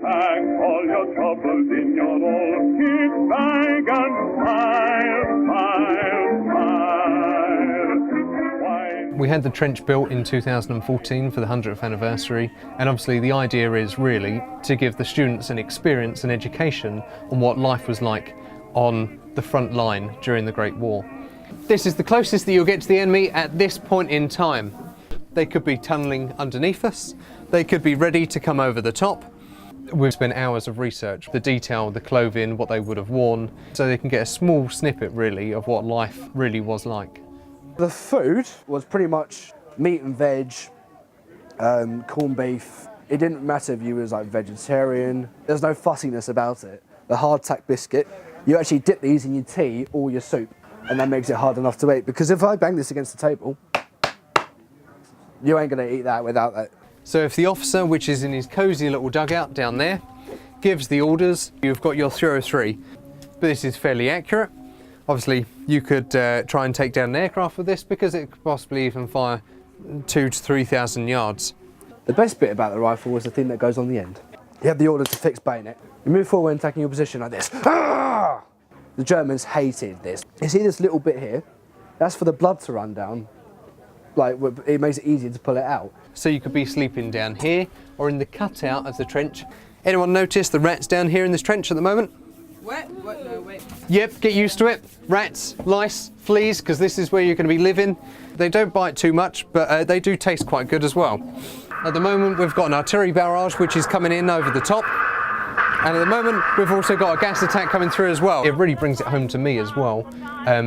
back all your troubles in your old keep back and smile, smile, smile. We had the trench built in 2014 for the 100th anniversary, and obviously the idea is really to give the students an experience and education on what life was like on the front line during the Great War. This is the closest that you'll get to the enemy at this point in time. They could be tunnelling underneath us, they could be ready to come over the top. We've spent hours of research, the detail, the clothing, what they would have worn, so they can get a small snippet really of what life really was like. The food was pretty much meat and veg, corned beef. It didn't matter if you was like vegetarian. There's no fussiness about it. The hardtack biscuit, you actually dip these in your tea or your soup, and that makes it hard enough to eat. Because if I bang this against the table, you ain't gonna eat that without that. So if the officer, which is in his cosy little dugout down there, gives the orders, you've got your 303. But this is fairly accurate. Obviously, you could try and take down an aircraft with this because it could possibly even fire 2,000 to 3,000 yards. The best bit about the rifle is the thing that goes on the end. You have the order to fix bayonet. You move forward and taking your position like this. Ah! The Germans hated this. You see this little bit here? That's for the blood to run down. Like, it makes it easier to pull it out. So you could be sleeping down here or in the cutout of the trench. Anyone notice the rats down here in this trench at the moment? What? No, wait. Yep, get used to it. Rats, lice, fleas, because this is where you're going to be living. They don't bite too much, but they do taste quite good as well. At the moment, we've got an artillery barrage which is coming in over the top. And at the moment, we've also got a gas attack coming through as well. It really brings it home to me as well,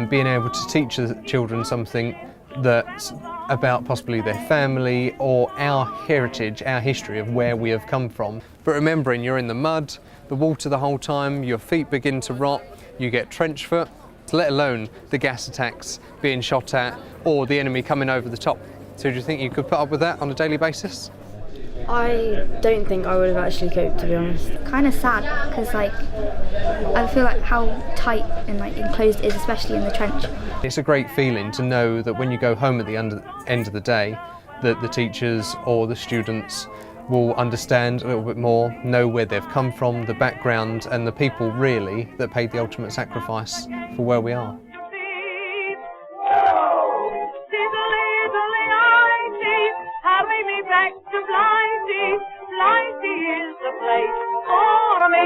being able to teach the children something that's about possibly their family or our heritage, our history of where we have come from. But remembering you're in the mud, the water the whole time, your feet begin to rot, you get trench foot, let alone the gas attacks being shot at or the enemy coming over the top. So do you think you could put up with that on a daily basis? I don't think I would have actually coped, to be honest. Kind of sad because like I feel like how tight and like enclosed it is, especially in the trench. It's a great feeling to know that when you go home at the end of the day, that the teachers or the students will understand a little bit more, know where they've come from, the background and the people really that paid the ultimate sacrifice for where we are. Hurry me back to Blighty, Blighty is the place for me.